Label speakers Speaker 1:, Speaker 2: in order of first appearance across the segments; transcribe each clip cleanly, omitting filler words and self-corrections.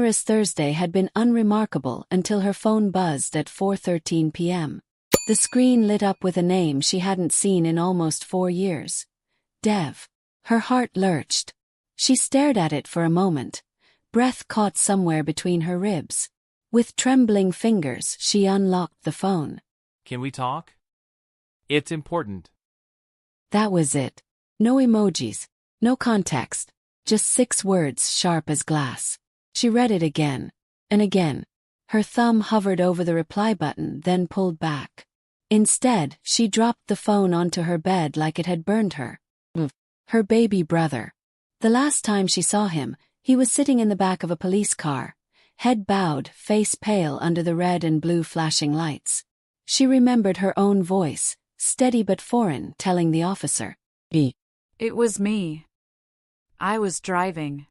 Speaker 1: Myra's Thursday had been unremarkable until her phone buzzed at 4:13 p.m. The screen lit up with a name she hadn't seen in almost 4 years. Dev. Her heart lurched. She stared at it for a moment, breath caught somewhere between her ribs. With trembling fingers, she unlocked the phone.
Speaker 2: Can we talk? It's important.
Speaker 1: That was it. No emojis, no context, just 6 words sharp as glass. She read it again and again. Her thumb hovered over the reply button, then pulled back. Instead, she dropped the phone onto her bed like it had burned her. Her baby brother. The last time she saw him, he was sitting in the back of a police car, head bowed, face pale under the red and blue flashing lights. She remembered her own voice, steady but foreign, telling the officer,
Speaker 3: It was me. I was driving.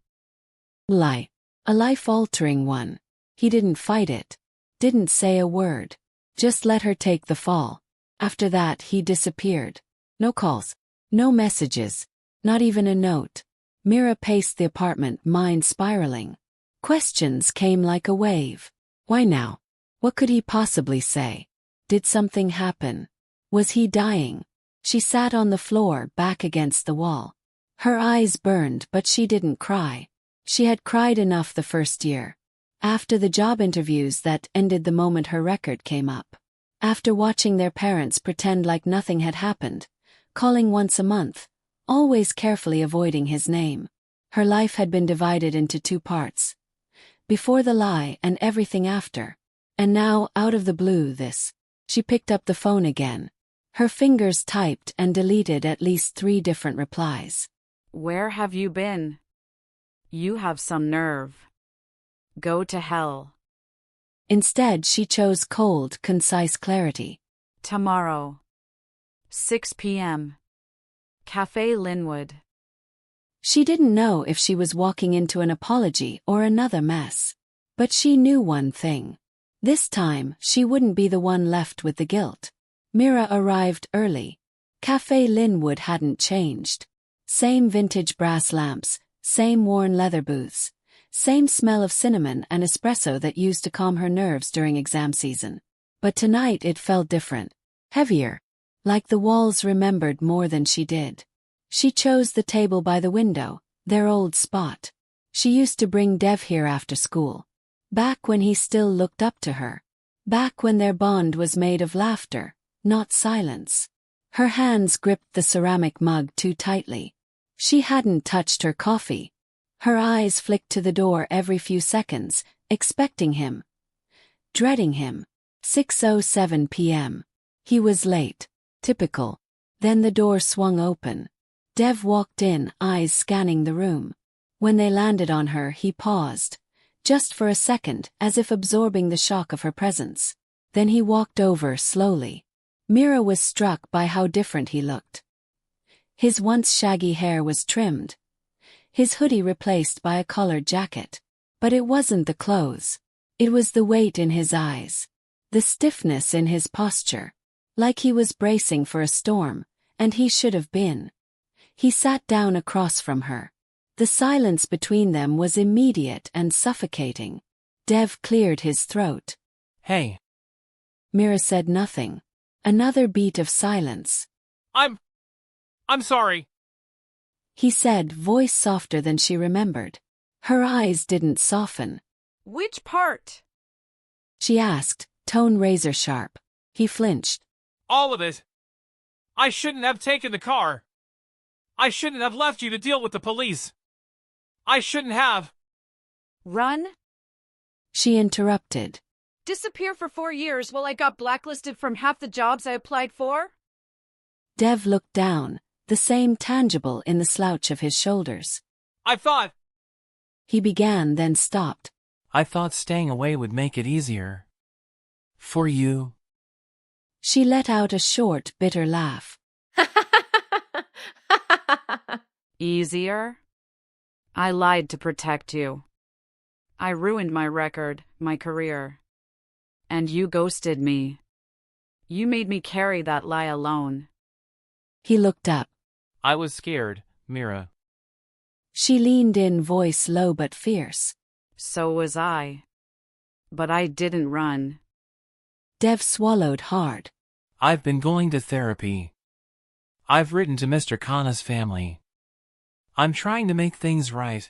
Speaker 1: Lie. A life-altering one. He didn't fight it. Didn't say a word. Just let her take the fall. After that, he disappeared. No calls. No messages. Not even a note. Myra paced the apartment, mind spiraling. Questions came like a wave. Why now? What could he possibly say? Did something happen? Was he dying? She sat on the floor, back against the wall. Her eyes burned, but she didn't cry. She had cried enough the first year. After the job interviews that ended the moment her record came up. After watching their parents pretend like nothing had happened. Calling once a month. Always carefully avoiding his name. Her life had been divided into 2 parts. Before the lie and everything after. And now, out of the blue, this. She picked up the phone again. Her fingers typed and deleted at least 3 different replies.
Speaker 3: Where have you been? You have some nerve. Go to hell.
Speaker 1: Instead, she chose cold, concise clarity.
Speaker 3: Tomorrow. 6 p.m. Cafe Linwood.
Speaker 1: She didn't know if she was walking into an apology or another mess. But she knew one thing. This time, she wouldn't be the one left with the guilt. Myra arrived early. Cafe Linwood hadn't changed. Same vintage brass lamps, same worn leather booths, same smell of cinnamon and espresso that used to calm her nerves during exam season. But tonight it felt different. Heavier. Like the walls remembered more than she did. She chose the table by the window, their old spot. She used to bring Dev here after school. Back when he still looked up to her. Back when their bond was made of laughter, not silence. Her hands gripped the ceramic mug too tightly. She hadn't touched her coffee. Her eyes flicked to the door every few seconds, expecting him. Dreading him. 6:07 p.m. He was late. Typical. Then the door swung open. Dev walked in, eyes scanning the room. When they landed on her, he paused. Just for a second, as if absorbing the shock of her presence. Then he walked over slowly. Myra was struck by how different he looked. His once shaggy hair was trimmed. His hoodie replaced by a collared jacket. But it wasn't the clothes. It was the weight in his eyes. The stiffness in his posture. Like he was bracing for a storm, and he should have been. He sat down across from her. The silence between them was immediate and suffocating. Dev cleared his throat.
Speaker 2: Hey.
Speaker 1: Myra said nothing. Another beat of silence.
Speaker 2: I'm sorry.
Speaker 1: He said, voice softer than she remembered. Her eyes didn't soften.
Speaker 3: Which part?
Speaker 1: She asked, tone razor sharp. He flinched.
Speaker 2: All of it. I shouldn't have taken the car. I shouldn't have left you to deal with the police. I shouldn't have.
Speaker 3: Run?
Speaker 1: She interrupted.
Speaker 3: Disappear for 4 years while I got blacklisted from half the jobs I applied for?
Speaker 1: Dev looked down, the same tangible in the slouch of his shoulders.
Speaker 2: I thought.
Speaker 1: He began, then stopped.
Speaker 2: I thought staying away would make it easier. For you.
Speaker 1: She let out a short, bitter laugh.
Speaker 3: Easier? I lied to protect you. I ruined my record, my career. And you ghosted me. You made me carry that lie alone.
Speaker 1: He looked up.
Speaker 2: I was scared, Myra.
Speaker 1: She leaned in, voice low but fierce.
Speaker 3: So was I. But I didn't run.
Speaker 1: Dev swallowed hard.
Speaker 2: I've been going to therapy. I've written to Mr. Khanna's family. I'm trying to make things right.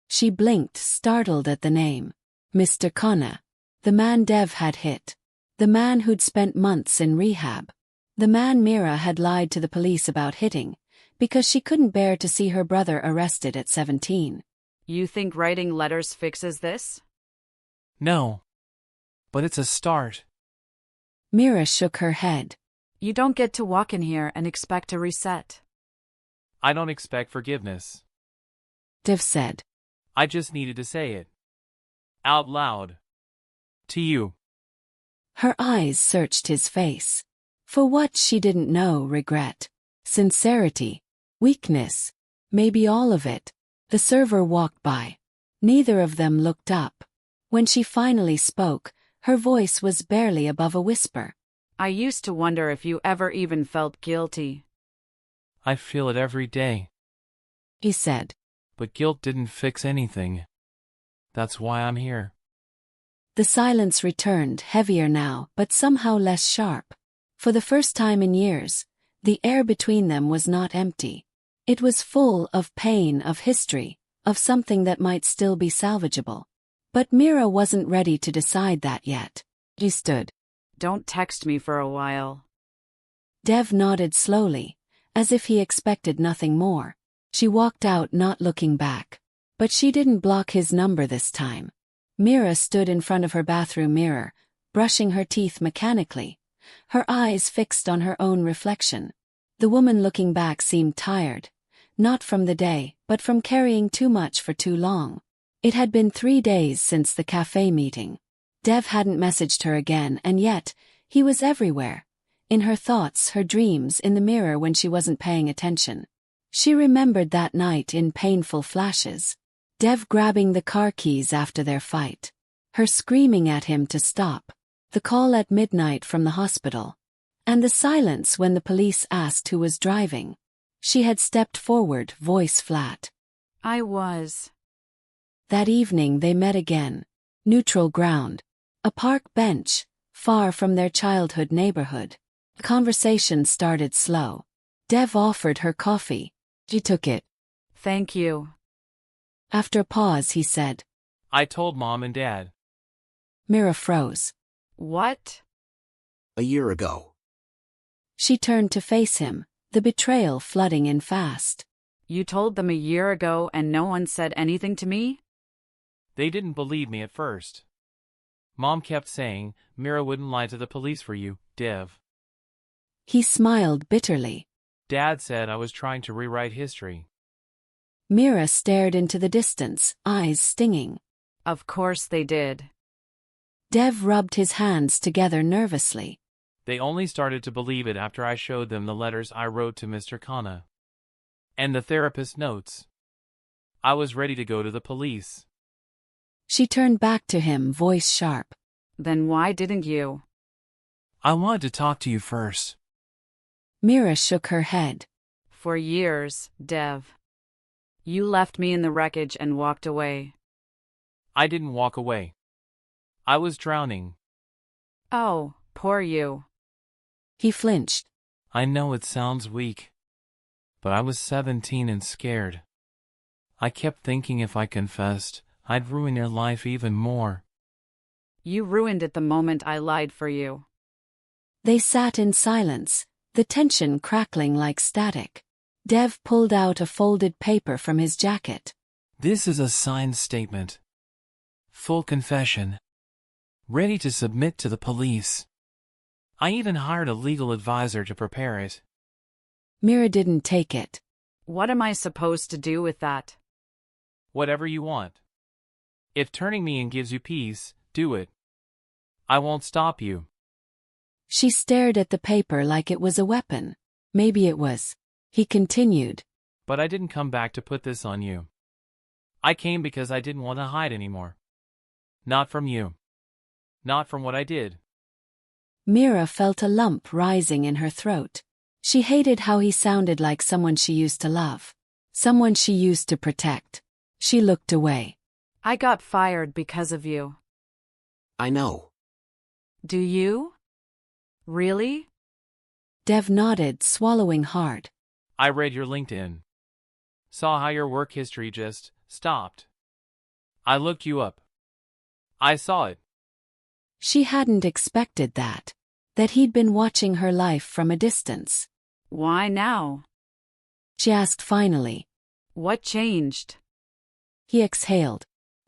Speaker 1: She blinked, startled at the name. Mr. Khanna. The man Dev had hit. The man who'd spent months in rehab. The man Myra had lied to the police about hitting, because she couldn't bear to see her brother arrested at 17.
Speaker 3: You think writing letters fixes this?
Speaker 2: No. But it's a start.
Speaker 1: Myra shook her head.
Speaker 3: You don't get to walk in here and expect a reset.
Speaker 2: I don't expect forgiveness.
Speaker 1: Dev said.
Speaker 2: I just needed to say it. Out loud. To you.
Speaker 1: Her eyes searched his face. For what she didn't know, regret, sincerity, weakness, maybe all of it. The server walked by. Neither of them looked up. When she finally spoke, her voice was barely above a whisper.
Speaker 3: I used to wonder if you ever even felt guilty.
Speaker 2: I feel it every day.
Speaker 1: He said.
Speaker 2: But guilt didn't fix anything. That's why I'm here.
Speaker 1: The silence returned, heavier now, but somehow less sharp. For the first time in years, the air between them was not empty. It was full of pain, of history, of something that might still be salvageable. But Myra wasn't ready to decide that yet. She stood.
Speaker 3: Don't text me for a while.
Speaker 1: Dev nodded slowly, as if he expected nothing more. She walked out, not looking back. But she didn't block his number this time. Myra stood in front of her bathroom mirror, brushing her teeth mechanically, her eyes fixed on her own reflection. The woman looking back seemed tired, not from the day, but from carrying too much for too long. It had been 3 days since the cafe meeting. Dev hadn't messaged her again, and yet, he was everywhere. In her thoughts, her dreams, in the mirror when she wasn't paying attention. She remembered that night in painful flashes. Dev grabbing the car keys after their fight. Her screaming at him to stop. The call at midnight from the hospital. And the silence when the police asked who was driving. She had stepped forward, voice flat.
Speaker 3: I was.
Speaker 1: That evening they met again. Neutral ground. A park bench, far from their childhood neighborhood. The conversation started slow. Dev offered her coffee. She took it.
Speaker 3: Thank you.
Speaker 1: After a pause he said.
Speaker 2: I told Mom and Dad.
Speaker 1: Myra froze.
Speaker 3: What?
Speaker 4: A year ago.
Speaker 1: She turned to face him, the betrayal flooding in fast.
Speaker 3: You told them a year ago and no one said anything to me?
Speaker 2: They didn't believe me at first. Mom kept saying, Myra wouldn't lie to the police for you, Dev.
Speaker 1: He smiled bitterly.
Speaker 2: Dad said I was trying to rewrite history.
Speaker 1: Myra stared into the distance, eyes stinging.
Speaker 3: Of course they did.
Speaker 1: Dev rubbed his hands together nervously.
Speaker 2: They only started to believe it after I showed them the letters I wrote to Mr. Khanna. And the therapist's notes. I was ready to go to the police.
Speaker 1: She turned back to him, voice sharp.
Speaker 3: Then why didn't you?
Speaker 2: I wanted to talk to you first.
Speaker 1: Myra shook her head.
Speaker 3: For years, Dev. You left me in the wreckage and walked away.
Speaker 2: I didn't walk away. I was drowning.
Speaker 3: Oh, poor you.
Speaker 1: He flinched.
Speaker 2: I know it sounds weak. But I was 17 and scared. I kept thinking if I confessed, I'd ruin your life even more.
Speaker 3: You ruined it the moment I lied for you.
Speaker 1: They sat in silence, the tension crackling like static. Dev pulled out a folded paper from his jacket.
Speaker 2: This is a signed statement. Full confession. Ready to submit to the police. I even hired a legal advisor to prepare it.
Speaker 1: Myra didn't take it.
Speaker 3: What am I supposed to do with that?
Speaker 2: Whatever you want. If turning me in gives you peace, do it. I won't stop you.
Speaker 1: She stared at the paper like it was a weapon. Maybe it was. He continued.
Speaker 2: But I didn't come back to put this on you. I came because I didn't want to hide anymore. Not from you. Not from what I did.
Speaker 1: Myra felt a lump rising in her throat. She hated how he sounded like someone she used to love. Someone she used to protect. She looked away.
Speaker 3: I got fired because of you.
Speaker 4: I know.
Speaker 3: Do you? Really?
Speaker 1: Dev nodded, swallowing hard.
Speaker 2: I read your LinkedIn. Saw how your work history just stopped. I looked you up. I saw it.
Speaker 1: She hadn't expected that he'd been watching her life from a distance.
Speaker 3: Why now?
Speaker 1: She asked finally.
Speaker 3: What changed?
Speaker 1: He exhaled.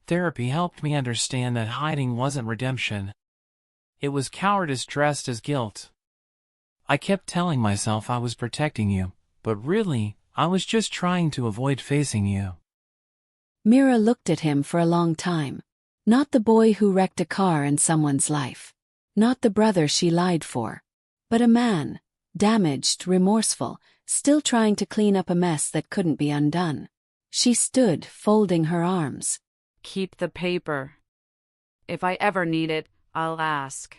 Speaker 2: Therapy helped me understand that hiding wasn't redemption. It was cowardice dressed as guilt. I kept telling myself I was protecting you, but really, I was just trying to avoid facing you.
Speaker 1: Myra looked at him for a long time. Not the boy who wrecked a car in someone's life. Not the brother she lied for. But a man, damaged, remorseful, still trying to clean up a mess that couldn't be undone. She stood, folding her arms.
Speaker 3: Keep the paper. If I ever need it, I'll ask.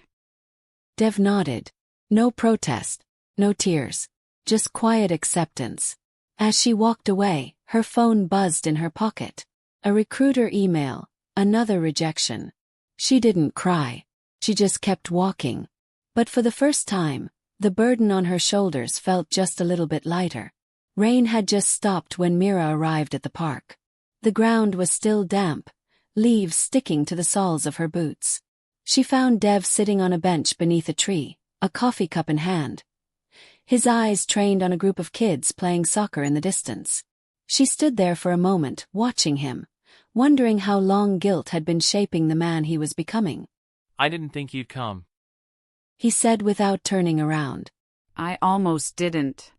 Speaker 1: Dev nodded. No protest, no tears, just quiet acceptance. As she walked away, her phone buzzed in her pocket. A recruiter email, another rejection. She didn't cry. She just kept walking. But for the first time, the burden on her shoulders felt just a little bit lighter. Rain had just stopped when Myra arrived at the park. The ground was still damp, leaves sticking to the soles of her boots. She found Dev sitting on a bench beneath a tree, a coffee cup in hand. His eyes trained on a group of kids playing soccer in the distance. She stood there for a moment, watching him, wondering how long guilt had been shaping the man he was becoming.
Speaker 2: I didn't think you'd come.
Speaker 1: He said without turning around.
Speaker 3: I almost didn't.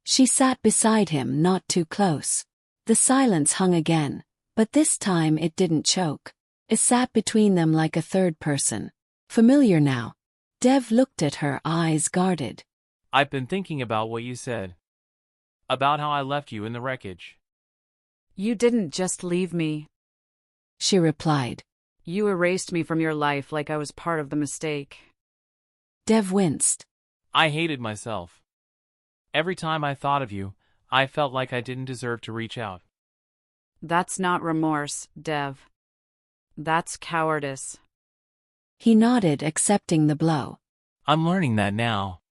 Speaker 1: She sat beside him, not too close. The silence hung again, but this time it didn't choke. It sat between them like a third person. Familiar now. Dev looked at her, eyes guarded.
Speaker 2: I've been thinking about what you said. About how I left you in the wreckage.
Speaker 3: You didn't just leave me.
Speaker 1: She replied.
Speaker 3: You erased me from your life like I was part of the mistake.
Speaker 1: Dev winced.
Speaker 2: I hated myself. Every time I thought of you, I felt like I didn't deserve to reach out.
Speaker 3: That's not remorse, Dev. That's cowardice.
Speaker 1: He nodded, accepting the blow.
Speaker 2: I'm learning that now.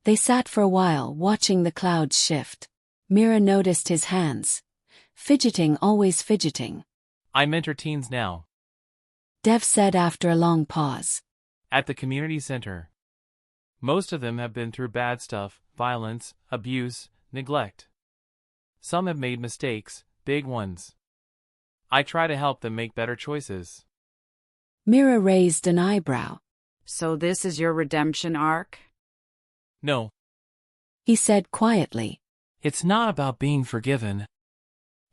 Speaker 1: They sat for a while, watching the clouds shift. Myra noticed his hands. Fidgeting, always fidgeting.
Speaker 2: I mentor teens now.
Speaker 1: Dev said after a long pause.
Speaker 2: At the community center. Most of them have been through bad stuff, violence, abuse, neglect. Some have made mistakes, big ones. I try to help them make better choices.
Speaker 1: Myra raised an eyebrow.
Speaker 3: So this is your redemption arc?
Speaker 2: No.
Speaker 1: He said quietly.
Speaker 2: It's not about being forgiven.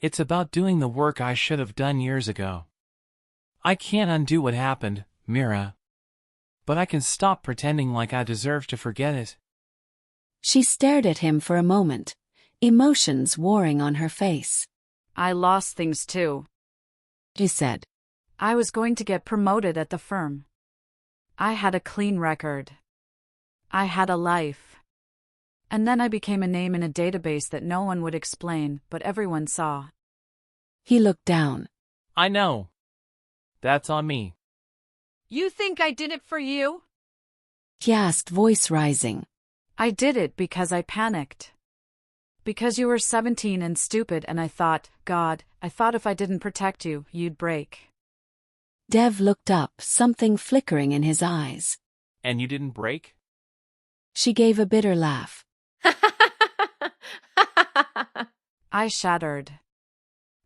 Speaker 2: It's about doing the work I should have done years ago. I can't undo what happened, Myra. But I can stop pretending like I deserve to forget it.
Speaker 1: She stared at him for a moment, emotions warring on her face.
Speaker 3: I lost things too.
Speaker 1: He said.
Speaker 3: I was going to get promoted at the firm. I had a clean record. I had a life. And then I became a name in a database that no one would explain, but everyone saw.
Speaker 1: He looked down.
Speaker 2: I know. That's on me.
Speaker 3: You think I did it for you?
Speaker 1: He asked, voice rising.
Speaker 3: I did it because I panicked. Because you were 17 and stupid, and I thought, God, I thought if I didn't protect you, you'd break.
Speaker 1: Dev looked up, something flickering in his eyes.
Speaker 2: And you didn't break?
Speaker 1: She gave a bitter laugh.
Speaker 3: I shattered.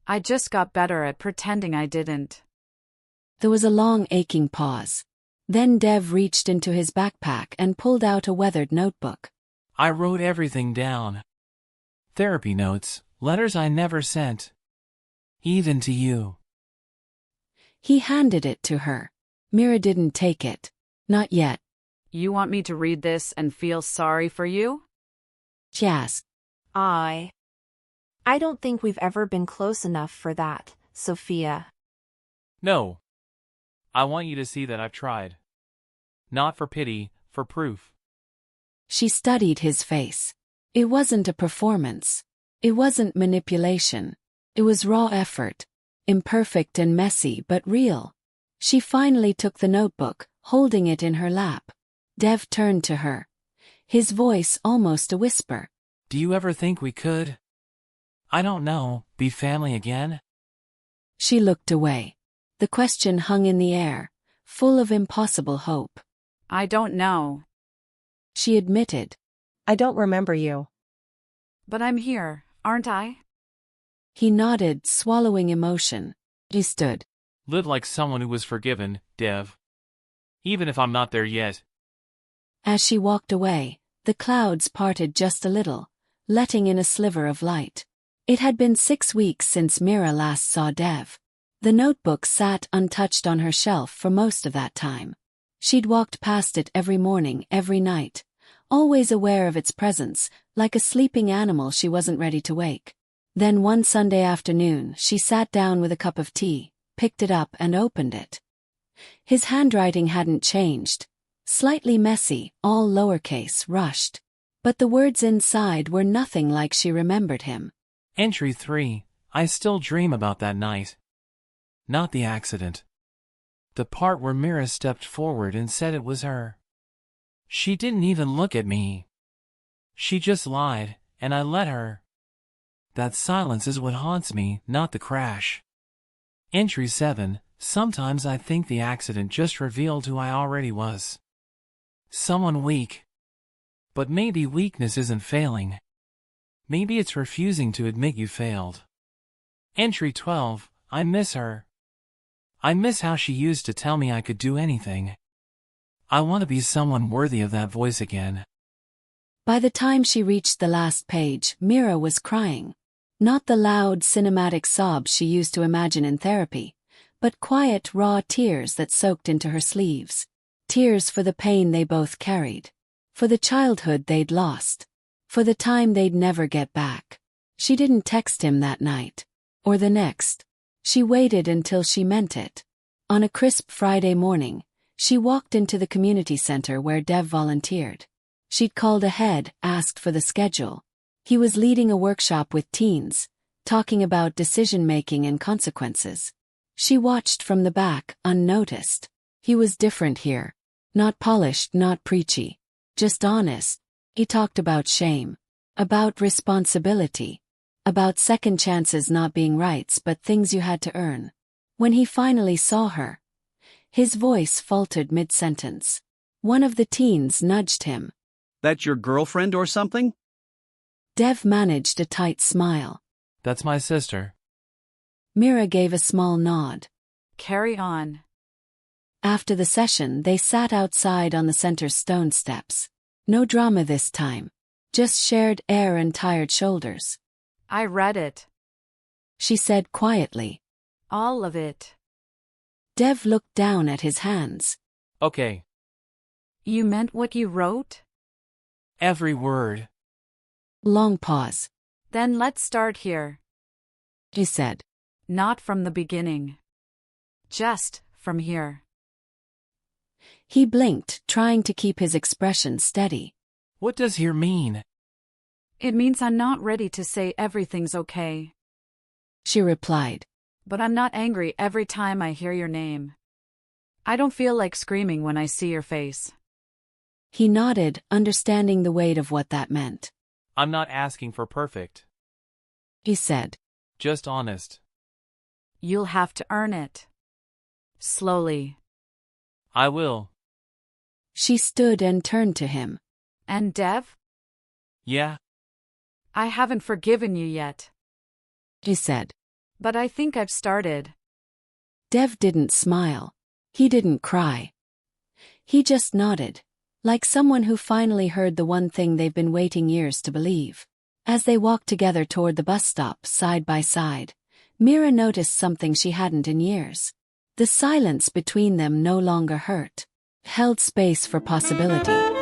Speaker 3: I just got better at pretending I didn't.
Speaker 1: There was a long aching pause. Then Dev reached into his backpack and pulled out a weathered notebook.
Speaker 2: I wrote everything down. Therapy notes, letters I never sent. Even to you.
Speaker 1: He handed it to her. Myra didn't take it. Not yet.
Speaker 3: You want me to read this and feel sorry for you?
Speaker 1: She asked.
Speaker 5: I don't think we've ever been close enough for that, Sophia.
Speaker 2: No. I want you to see that I've tried. Not for pity, for proof.
Speaker 1: She studied his face. It wasn't a performance. It wasn't manipulation. It was raw effort. imperfect and messy but real. She finally took the notebook, holding it in her lap. Dev turned to her, his voice almost a whisper.
Speaker 2: Do you ever think we could, I don't know, be family again?
Speaker 1: She looked away. The question hung in the air, full of impossible hope.
Speaker 3: I don't know.
Speaker 1: She admitted.
Speaker 6: I don't remember you.
Speaker 3: But I'm here, aren't I?
Speaker 1: He nodded, swallowing emotion. He stood.
Speaker 2: Live like someone who was forgiven, Dev. Even if I'm not there yet.
Speaker 1: As she walked away, the clouds parted just a little, letting in a sliver of light. It had been 6 weeks since Myra last saw Dev. The notebook sat untouched on her shelf for most of that time. She'd walked past it every morning, every night, always aware of its presence, like a sleeping animal she wasn't ready to wake. Then one Sunday afternoon, she sat down with a cup of tea, picked it up and opened it. His handwriting hadn't changed. Slightly messy, all lowercase, rushed. But the words inside were nothing like she remembered him.
Speaker 2: Entry 3. I still dream about that night. Not the accident. The part where Myra stepped forward and said it was her. She didn't even look at me. She just lied, and I let her. That silence is what haunts me, not the crash. Entry 7. Sometimes I think the accident just revealed who I already was. Someone weak. But maybe weakness isn't failing. Maybe it's refusing to admit you failed. Entry 12. I miss her. I miss how she used to tell me I could do anything. I want to be someone worthy of that voice again.
Speaker 1: By the time she reached the last page, Myra was crying. Not the loud, cinematic sobs she used to imagine in therapy, but quiet, raw tears that soaked into her sleeves. Tears for the pain they both carried. For the childhood they'd lost. For the time they'd never get back. She didn't text him that night. Or the next. She waited until she meant it. On a crisp Friday morning, she walked into the community center where Dev volunteered. She'd called ahead, asked for the schedule. He was leading a workshop with teens, talking about decision-making and consequences. She watched from the back, unnoticed. He was different here. Not polished, not preachy. Just honest. He talked about shame. About responsibility. About second chances not being rights but things you had to earn. When he finally saw her, his voice faltered mid-sentence. One of the teens nudged him.
Speaker 7: That your girlfriend or something?
Speaker 1: Dev managed a tight smile.
Speaker 2: That's my sister.
Speaker 1: Myra gave a small nod.
Speaker 3: Carry on.
Speaker 1: After the session, they sat outside on the center's stone steps. No drama this time. Just shared air and tired shoulders.
Speaker 3: I read it.
Speaker 1: She said quietly.
Speaker 3: All of it.
Speaker 1: Dev looked down at his hands.
Speaker 2: Okay.
Speaker 3: You meant what you wrote?
Speaker 2: Every word.
Speaker 1: Long pause.
Speaker 3: Then let's start here.
Speaker 1: He said.
Speaker 3: Not from the beginning. Just from here.
Speaker 1: He blinked, trying to keep his expression steady.
Speaker 2: What does here mean?
Speaker 3: It means I'm not ready to say everything's okay.
Speaker 1: She replied.
Speaker 3: But I'm not angry every time I hear your name. I don't feel like screaming when I see your face.
Speaker 1: He nodded, understanding the weight of what that meant.
Speaker 2: I'm not asking for perfect.
Speaker 1: He said.
Speaker 2: Just honest.
Speaker 3: You'll have to earn it. Slowly.
Speaker 2: I will.
Speaker 1: She stood and turned to him.
Speaker 3: And Dev?
Speaker 2: Yeah?
Speaker 3: I haven't forgiven you yet.
Speaker 1: He said.
Speaker 3: But I think I've started.
Speaker 1: Dev didn't smile. He didn't cry. He just nodded, like someone who finally heard the one thing they've been waiting years to believe. As they walked together toward the bus stop, side by side, Myra noticed something she hadn't in years. The silence between them no longer hurt. Held space for possibility.